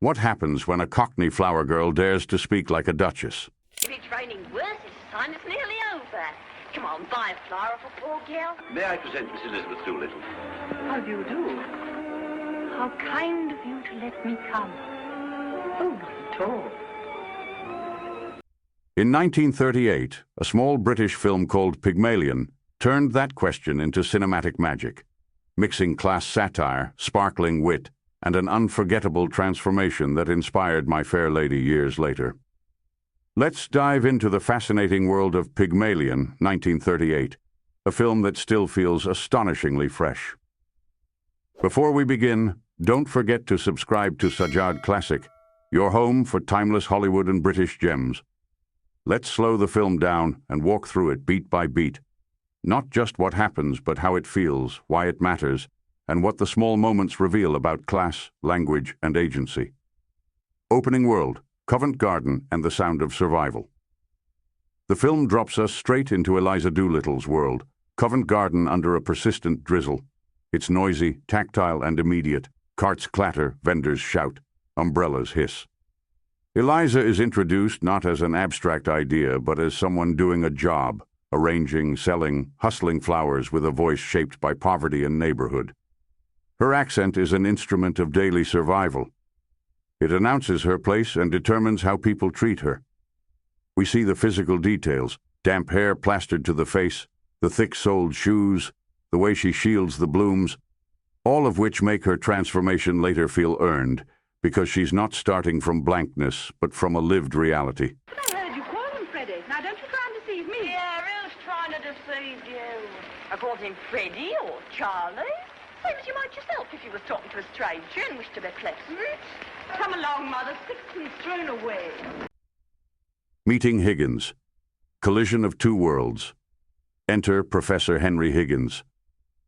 What happens when a Cockney flower girl dares to speak like a duchess? If it's raining worse, it's a sign it's nearly over. Come on, buy a flower for poor girl. May I present Miss Elizabeth Doolittle? How do you do? How kind of you to let me come. Oh, not at all. In 1938, a small British film called Pygmalion turned that question into cinematic magic, mixing class satire, sparkling wit, and an unforgettable transformation that inspired My Fair Lady years later. Let's dive into the fascinating world of Pygmalion, 1938, a film that still feels astonishingly fresh. Before we begin, don't forget to subscribe to Sajjad Classic, your home for timeless Hollywood and British gems. Let's slow the film down and walk through it beat by beat. Not just what happens, but how it feels, why it matters, and what the small moments reveal about class, language, and agency. Opening world, Covent Garden and the sound of survival. The film drops us straight into Eliza Doolittle's world, Covent Garden under a persistent drizzle. It's noisy, tactile, and immediate. Carts clatter, vendors shout, umbrellas hiss. Eliza is introduced not as an abstract idea, but as someone doing a job, arranging, selling, hustling flowers with a voice shaped by poverty and neighborhood. Her accent is an instrument of daily survival. It announces her place and determines how people treat her. We see the physical details, damp hair plastered to the face, the thick-soled shoes, the way she shields the blooms, all of which make her transformation later feel earned, because she's not starting from blankness, but from a lived reality. But I heard you call him Freddie. Now, don't you try and deceive me. Yeah, who's trying to deceive you? I called him Freddie or Charlie. Same as you might yourself if you was talking to a stranger and wished to be pleasant. Come along, Mother. Sixpence thrown away. Meeting Higgins. Collision of two worlds. Enter Professor Henry Higgins.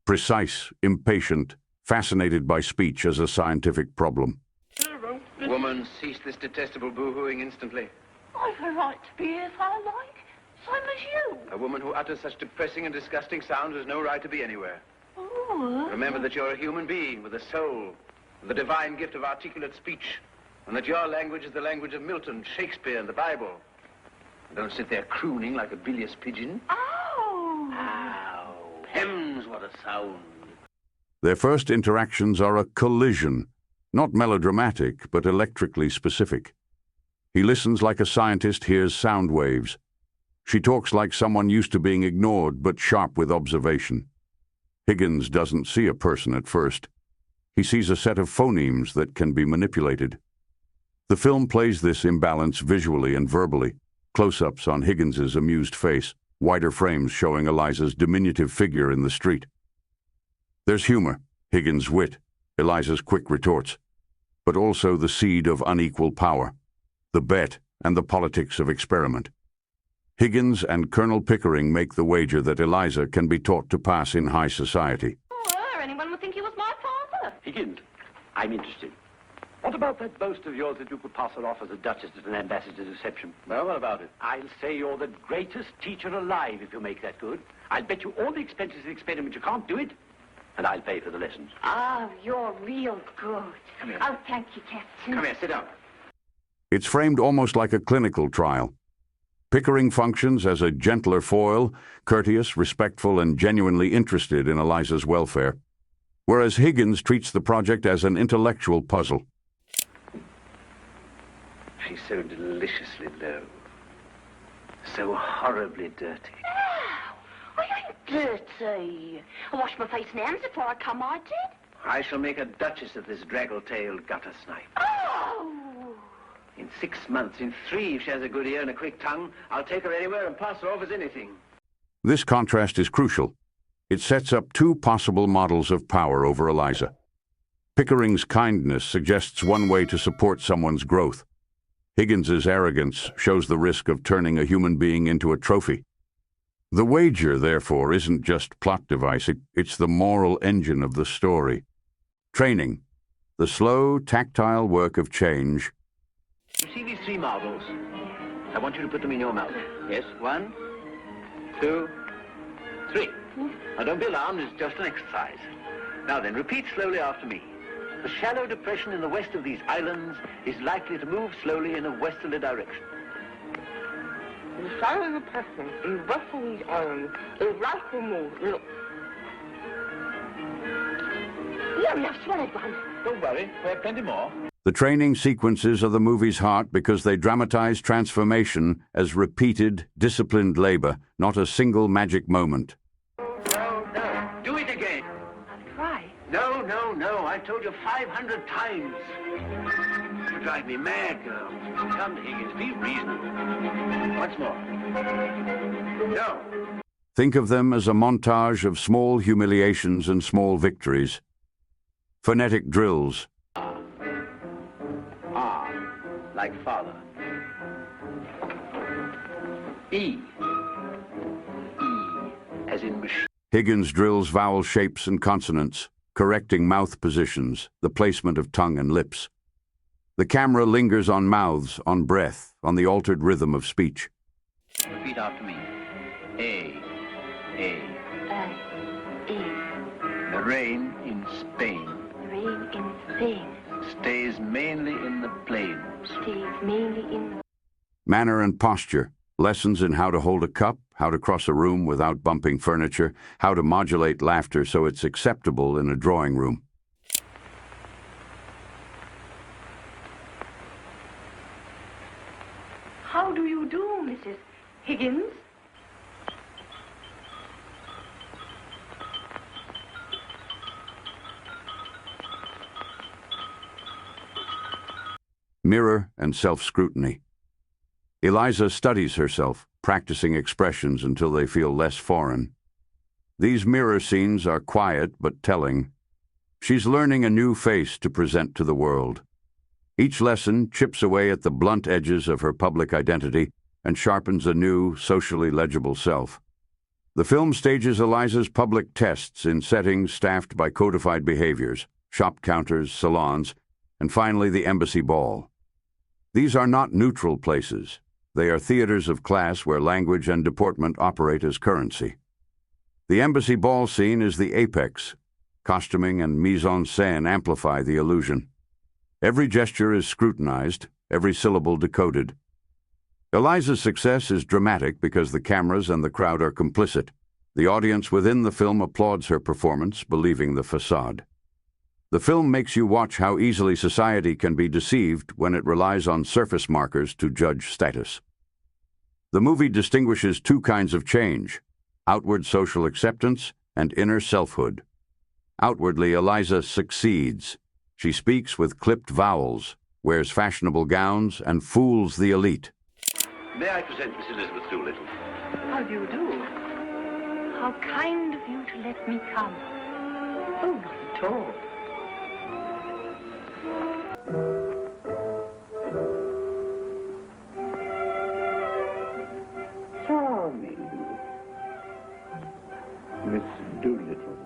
Precise, impatient, fascinated by speech as a scientific problem. Woman, cease this detestable boo-hooing instantly. I've a right to be if I like, same as you. A woman who utters such depressing and disgusting sounds has no right to be anywhere. Oh. Remember that you're a human being with a soul, with the divine gift of articulate speech, and that your language is the language of Milton, Shakespeare, and the Bible. Don't sit there crooning like a bilious pigeon. Oh. Ow. Hems, what a sound. Their first interactions are a collision, not melodramatic, but electrically specific. He listens like a scientist hears sound waves. She talks like someone used to being ignored, but sharp with observation. Higgins doesn't see a person at first. He sees a set of phonemes that can be manipulated. The film plays this imbalance visually and verbally. Close-ups on Higgins's amused face, wider frames showing Eliza's diminutive figure in the street. There's humor, Higgins' wit, Eliza's quick retorts, but also the seed of unequal power, the bet and the politics of experiment. Higgins and Colonel Pickering make the wager that Eliza can be taught to pass in high society. Or anyone would think he was my father. Higgins, I'm interested. What about that boast of yours that you could pass her off as a duchess at an ambassador's reception? Well, what about it? I'll say you're the greatest teacher alive if you make that good. I'll bet you all the expenses of the experiment you can't do it, and I'll pay for the lessons. Oh, you're real good. Come here. Oh, thank you, Captain. Come here, sit down. It's framed almost like a clinical trial. Pickering functions as a gentler foil, courteous, respectful, and genuinely interested in Eliza's welfare, whereas Higgins treats the project as an intellectual puzzle. She's so deliciously low. So horribly dirty. No, I ain't dirty. I washed my face and hands before I come, I did. I shall make a duchess of this draggle-tailed gutter snipe. Oh! In 6 months, in 3, if she has a good ear and a quick tongue, I'll take her anywhere and pass her off as anything. This contrast is crucial. It sets up two possible models of power over Eliza. Pickering's kindness suggests one way to support someone's growth. Higgins's arrogance shows the risk of turning a human being into a trophy. The wager, therefore, isn't just plot device, it's the moral engine of the story. Training, the slow, tactile work of change. You see these 3 marbles? I want you to put them in your mouth. Yes, 1, 2, 3. Now don't be alarmed, it's just an exercise. Now then, repeat slowly after me. The shallow depression in the west of these islands is likely to move slowly in a westerly direction. The shallow depression in west of these islands is likely to move. Look. I've swallowed one. Don't worry, we have plenty more. The training sequences are the movie's heart because they dramatize transformation as repeated, disciplined labor, not a single magic moment. No, no. Do it again. I'll try. No, no, no. I've told you 500 times. You drive me mad, girl. Come, Higgins, be reasonable. Once more. No. Think of them as a montage of small humiliations and small victories. Phonetic drills. Like father. E. As in machine. Higgins drills vowel shapes and consonants, correcting mouth positions, the placement of tongue and lips. The camera lingers on mouths, on breath, on the altered rhythm of speech. Repeat after me. A. E. The rain in Spain Rain in Spain stays mainly in the plains. stays mainly in the... Manner and posture, lessons in how to hold a cup, how to cross a room without bumping furniture, how to modulate laughter so it's acceptable in a drawing room. How do you do, Mrs. Higgins? Mirror and self-scrutiny. Eliza studies herself, practicing expressions until they feel less foreign. These mirror scenes are quiet but telling. She's learning a new face to present to the world. Each lesson chips away at the blunt edges of her public identity and sharpens a new, socially legible self. The film stages Eliza's public tests in settings staffed by codified behaviors, shop counters, salons, and finally the embassy ball. These are not neutral places. They are theaters of class where language and deportment operate as currency. The embassy ball scene is the apex. Costuming and mise-en-scène amplify the illusion. Every gesture is scrutinized, every syllable decoded. Eliza's success is dramatic because the cameras and the crowd are complicit. The audience within the film applauds her performance, believing the facade. The film makes you watch how easily society can be deceived when it relies on surface markers to judge status. The movie distinguishes two kinds of change: outward social acceptance and inner selfhood. Outwardly, Eliza succeeds. She speaks with clipped vowels, wears fashionable gowns, and fools the elite. May I present Miss Elizabeth Doolittle? How do you do? How kind of you to let me come. Oh, not at all. Charming. Miss Doolittle.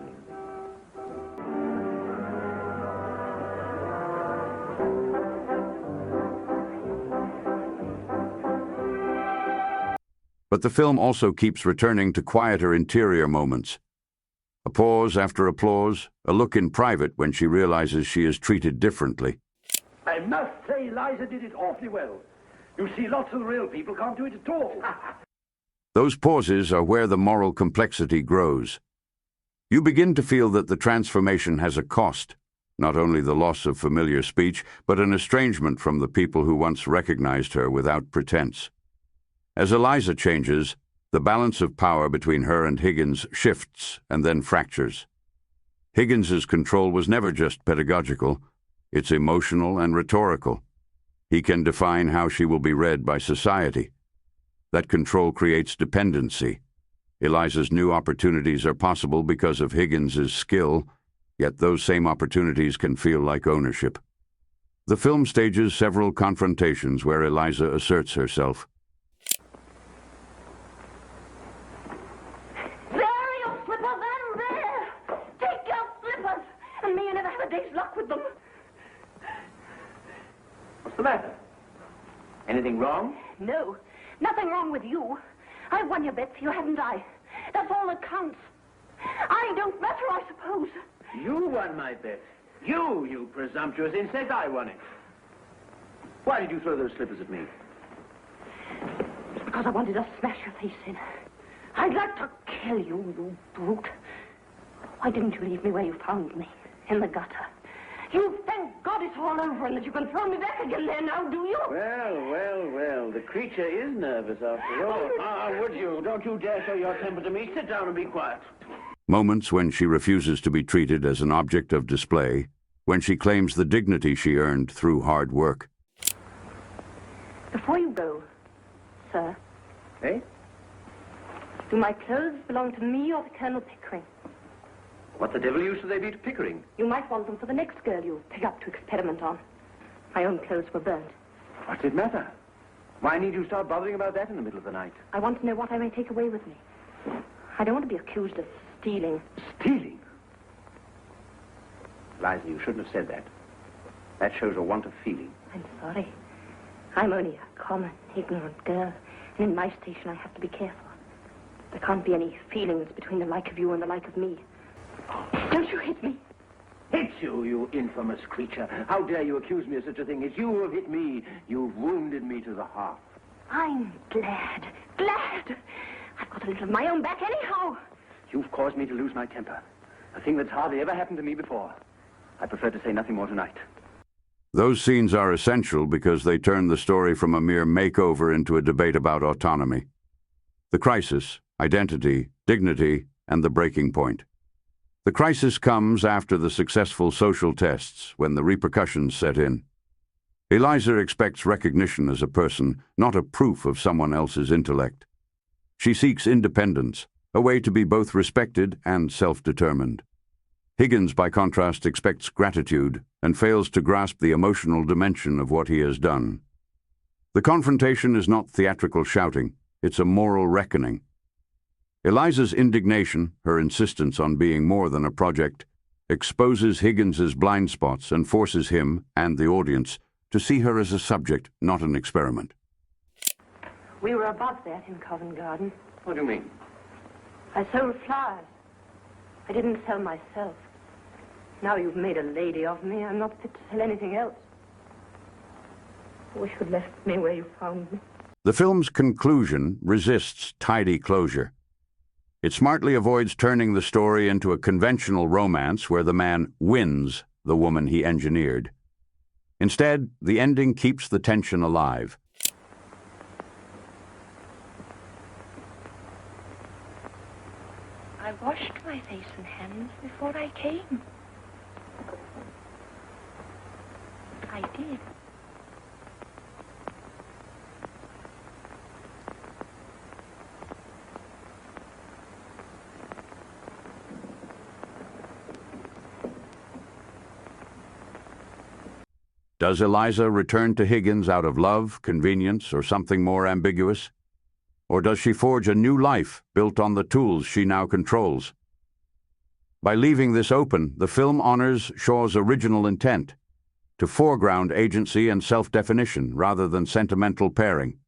But the film also keeps returning to quieter interior moments. A pause after applause, a look in private when she realizes she is treated differently. I must say Eliza did it awfully well. You see, lots of the real people can't do it at all. Those pauses are where the moral complexity grows. You begin to feel that the transformation has a cost, not only the loss of familiar speech, but an estrangement from the people who once recognized her without pretense. As Eliza changes, the balance of power between her and Higgins shifts and then fractures. Higgins's control was never just pedagogical, it's emotional and rhetorical. He can define how she will be read by society. That control creates dependency. Eliza's new opportunities are possible because of Higgins's skill, yet those same opportunities can feel like ownership. The film stages several confrontations where Eliza asserts herself. What's the matter? Anything wrong? No, nothing wrong with you. I've won your bets, you haven't I? That's all that counts. I don't matter, I suppose. You won my bet. You presumptuous insect, I won it. Why did you throw those slippers at me? It's because I wanted to smash your face in. I'd like to kill you, you brute. Why didn't you leave me where you found me? In the gutter. You thank God it's all over and that you can throw me back again there now, do you? Well. The creature is nervous after all. Would you? Don't you dare show your temper to me. Sit down and be quiet. Moments when she refuses to be treated as an object of display, when she claims the dignity she earned through hard work. Before you go, sir. Eh? Do my clothes belong to me or to Colonel Pickering? What the devil use would they be to Pickering? You might want them for the next girl you pick up to experiment on. My own clothes were burnt. What's it matter? Why need you start bothering about that in the middle of the night? I want to know what I may take away with me. I don't want to be accused of stealing. Stealing? Eliza, you shouldn't have said that. That shows a want of feeling. I'm sorry. I'm only a common, ignorant girl, and in my station I have to be careful. There can't be any feelings between the like of you and the like of me. Don't you hit me? Hit you, you infamous creature. How dare you accuse me of such a thing? It's you who have hit me. You've wounded me to the heart. I'm glad. I've got a little of my own back anyhow. You've caused me to lose my temper. A thing that's hardly ever happened to me before. I prefer to say nothing more tonight. Those scenes are essential because they turn the story from a mere makeover into a debate about autonomy. The crisis, identity, dignity, and the breaking point. The crisis comes after the successful social tests, when the repercussions set in. Eliza expects recognition as a person, not a proof of someone else's intellect. She seeks independence, a way to be both respected and self-determined. Higgins, by contrast, expects gratitude and fails to grasp the emotional dimension of what he has done. The confrontation is not theatrical shouting, it's a moral reckoning. Eliza's indignation, her insistence on being more than a project, exposes Higgins's blind spots and forces him, and the audience, to see her as a subject, not an experiment. We were above that in Covent Garden. What do you mean? I sold flowers. I didn't sell myself. Now you've made a lady of me, I'm not fit to sell anything else. I wish you'd left me where you found me. The film's conclusion resists tidy closure. It smartly avoids turning the story into a conventional romance where the man wins the woman he engineered. Instead, the ending keeps the tension alive. I washed my face and hands before I came. I did. Does Eliza return to Higgins out of love, convenience, or something more ambiguous? Or does she forge a new life built on the tools she now controls? By leaving this open, the film honors Shaw's original intent, to foreground agency and self-definition rather than sentimental pairing.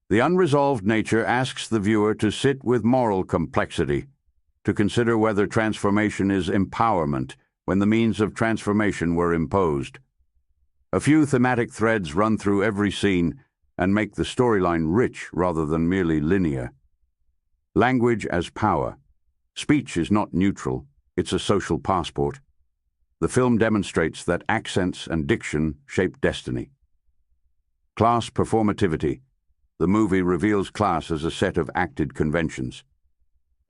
The unresolved nature asks the viewer to sit with moral complexity, to consider whether transformation is empowerment when the means of transformation were imposed. A few thematic threads run through every scene and make the storyline rich rather than merely linear. Language as power. Speech is not neutral, it's a social passport. The film demonstrates that accents and diction shape destiny. Class performativity. The movie reveals class as a set of acted conventions.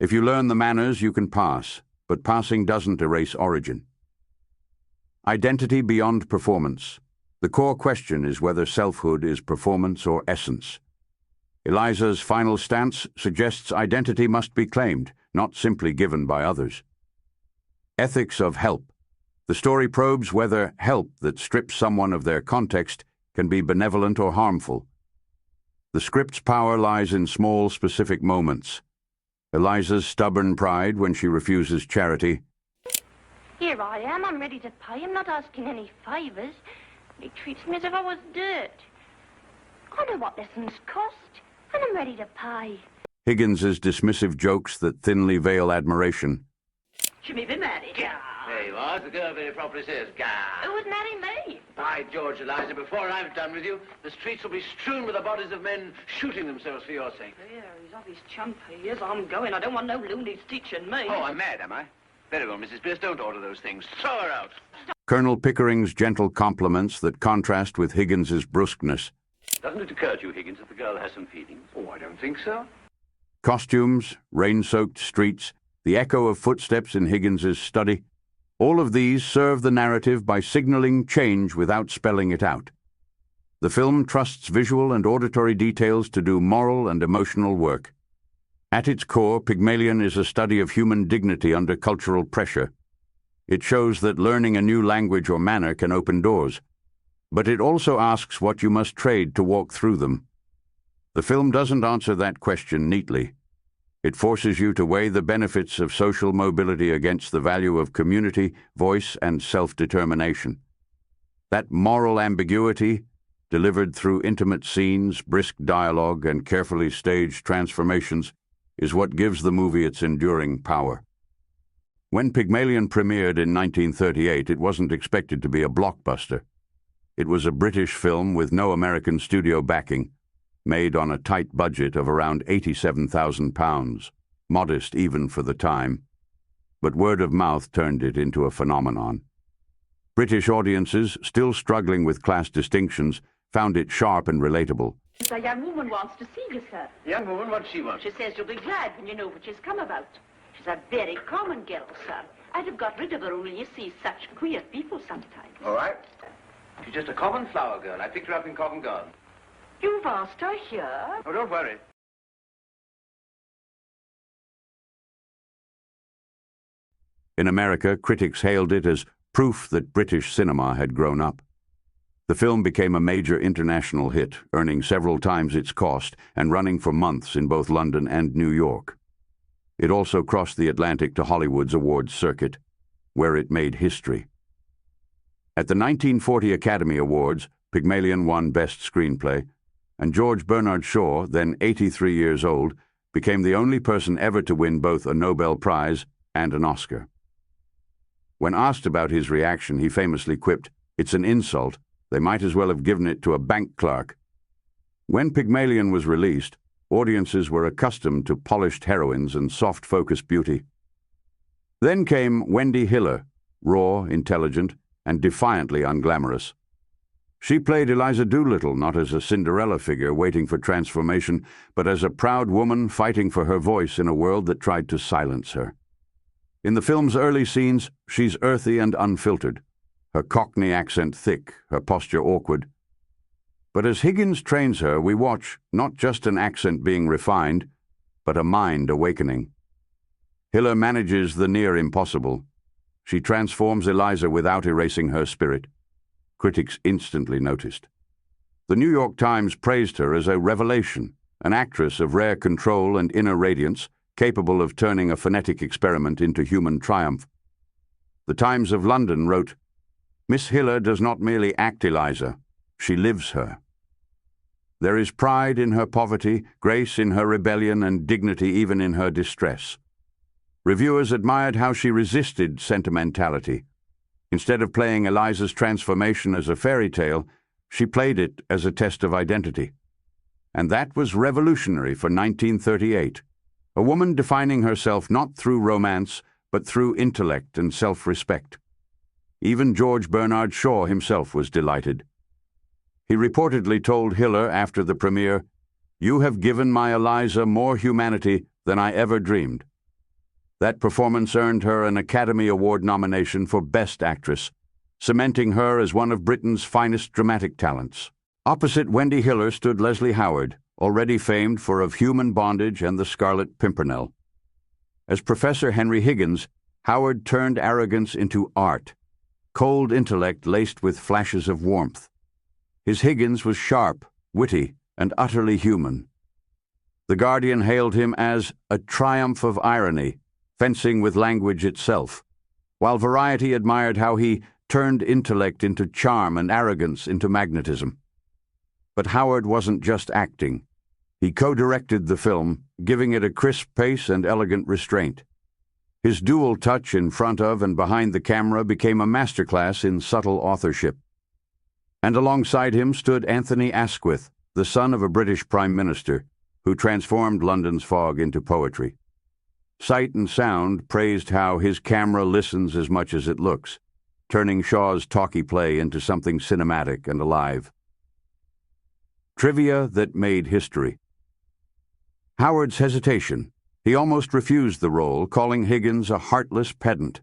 If you learn the manners, you can pass, but passing doesn't erase origin. Identity beyond performance. The core question is whether selfhood is performance or essence. Eliza's final stance suggests identity must be claimed, not simply given by others. Ethics of help. The story probes whether help that strips someone of their context can be benevolent or harmful. The script's power lies in small, specific moments. Eliza's stubborn pride when she refuses charity. Here I am, I'm ready to pay. I'm not asking any favours. He treats me as if I was dirt. I know what lessons cost, and I'm ready to pay. Higgins's dismissive jokes that thinly veil admiration. Should we be married? Yeah. There you are, as the girl very properly says, gah. Who would marry me? By George, Eliza, before I've done with you, the streets will be strewn with the bodies of men shooting themselves for your sake. Here, he's off his chump. He is. I'm going. I don't want no loonies teaching me. Oh, I'm mad, am I? Very well, Mrs. Pierce, don't order those things. Throw her out. Colonel Pickering's gentle compliments that contrast with Higgins's brusqueness. Doesn't it occur to you, Higgins, that the girl has some feelings? Oh, I don't think so. Costumes, rain-soaked streets, the echo of footsteps in Higgins's study, all of these serve the narrative by signaling change without spelling it out. The film trusts visual and auditory details to do moral and emotional work. At its core, Pygmalion is a study of human dignity under cultural pressure. It shows that learning a new language or manner can open doors, but it also asks what you must trade to walk through them. The film doesn't answer that question neatly. It forces you to weigh the benefits of social mobility against the value of community, voice, and self-determination. That moral ambiguity, delivered through intimate scenes, brisk dialogue, and carefully staged transformations, is what gives the movie its enduring power. When Pygmalion premiered in 1938, it wasn't expected to be a blockbuster. It was a British film with no American studio backing, made on a tight budget of around £87,000, modest even for the time, but word of mouth turned it into a phenomenon. British audiences, still struggling with class distinctions, found it sharp and relatable. A young woman wants to see you, sir. Young woman, what does she want? She says you'll be glad when you know what she's come about. She's a very common girl, sir. I'd have got rid of her only you see such queer people sometimes. All right. She's just a common flower girl. I picked her up in Covent Garden. You've asked her here? Oh, don't worry. In America, critics hailed it as proof that British cinema had grown up. The film became a major international hit, earning several times its cost and running for months in both London and New York. It also crossed the Atlantic to Hollywood's awards circuit, where it made history. At the 1940 Academy Awards, Pygmalion won Best Screenplay, and George Bernard Shaw, then 83 years old, became the only person ever to win both a Nobel Prize and an Oscar. When asked about his reaction, he famously quipped, "It's an insult. They might as well have given it to a bank clerk." When Pygmalion was released, audiences were accustomed to polished heroines and soft-focused beauty. Then came Wendy Hiller, raw, intelligent, and defiantly unglamorous. She played Eliza Doolittle not as a Cinderella figure waiting for transformation, but as a proud woman fighting for her voice in a world that tried to silence her. In the film's early scenes, she's earthy and unfiltered, her Cockney accent thick, her posture awkward. But as Higgins trains her, we watch not just an accent being refined, but a mind awakening. Hiller manages the near impossible. She transforms Eliza without erasing her spirit. Critics instantly noticed. The New York Times praised her as a revelation, an actress of rare control and inner radiance, capable of turning a phonetic experiment into human triumph. The Times of London wrote, "Miss Hiller does not merely act Eliza, she lives her. There is pride in her poverty, grace in her rebellion, and dignity even in her distress." Reviewers admired how she resisted sentimentality. Instead of playing Eliza's transformation as a fairy tale, she played it as a test of identity. And that was revolutionary for 1938, a woman defining herself not through romance, but through intellect and self-respect. Even George Bernard Shaw himself was delighted. He reportedly told Hiller after the premiere, "You have given my Eliza more humanity than I ever dreamed." That performance earned her an Academy Award nomination for Best Actress, cementing her as one of Britain's finest dramatic talents. Opposite Wendy Hiller stood Leslie Howard, already famed for Of Human Bondage and The Scarlet Pimpernel. As Professor Henry Higgins, Howard turned arrogance into art, cold intellect laced with flashes of warmth. His Higgins was sharp, witty, and utterly human. The Guardian hailed him as a triumph of irony, fencing with language itself, while Variety admired how he turned intellect into charm and arrogance into magnetism. But Howard wasn't just acting. He co-directed the film, giving it a crisp pace and elegant restraint. His dual touch in front of and behind the camera became a masterclass in subtle authorship. And alongside him stood Anthony Asquith, the son of a British Prime Minister, who transformed London's fog into poetry. Sight and Sound praised how his camera listens as much as it looks, turning Shaw's talkie play into something cinematic and alive. Trivia that made history. Howard's hesitation. He almost refused the role, calling Higgins a heartless pedant.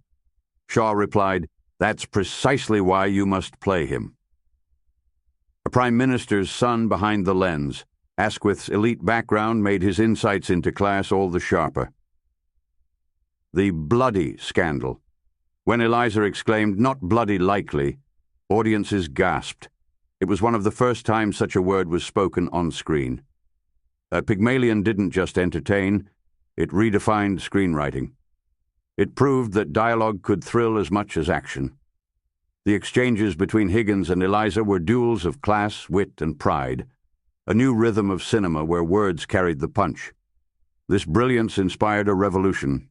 Shaw replied, "That's precisely why you must play him." A Prime Minister's son behind the lens, Asquith's elite background made his insights into class all the sharper. The bloody scandal. When Eliza exclaimed, "Not bloody likely," audiences gasped. It was one of the first times such a word was spoken on screen. Pygmalion didn't just entertain, it redefined screenwriting. It proved that dialogue could thrill as much as action. The exchanges between Higgins and Eliza were duels of class, wit, and pride, a new rhythm of cinema where words carried the punch. This brilliance inspired a revolution,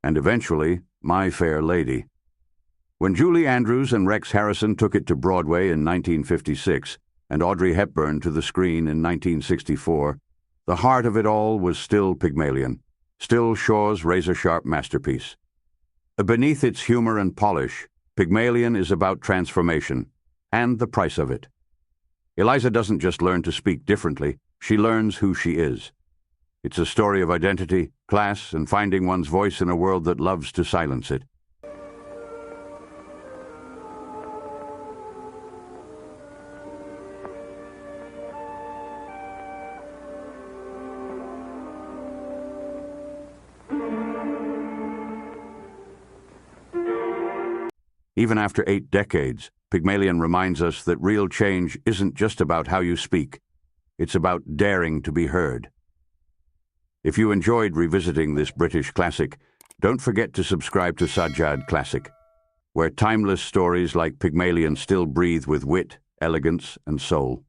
and eventually, My Fair Lady. When Julie Andrews and Rex Harrison took it to Broadway in 1956 and Audrey Hepburn to the screen in 1964, the heart of it all was still Pygmalion, still Shaw's razor-sharp masterpiece. Beneath its humor and polish, Pygmalion is about transformation, and the price of it. Eliza doesn't just learn to speak differently, she learns who she is. It's a story of identity, class, and finding one's voice in a world that loves to silence it. Even after 8 decades, Pygmalion reminds us that real change isn't just about how you speak. It's about daring to be heard. If you enjoyed revisiting this British classic, don't forget to subscribe to Sajjad Classic, where timeless stories like Pygmalion still breathe with wit, elegance, and soul.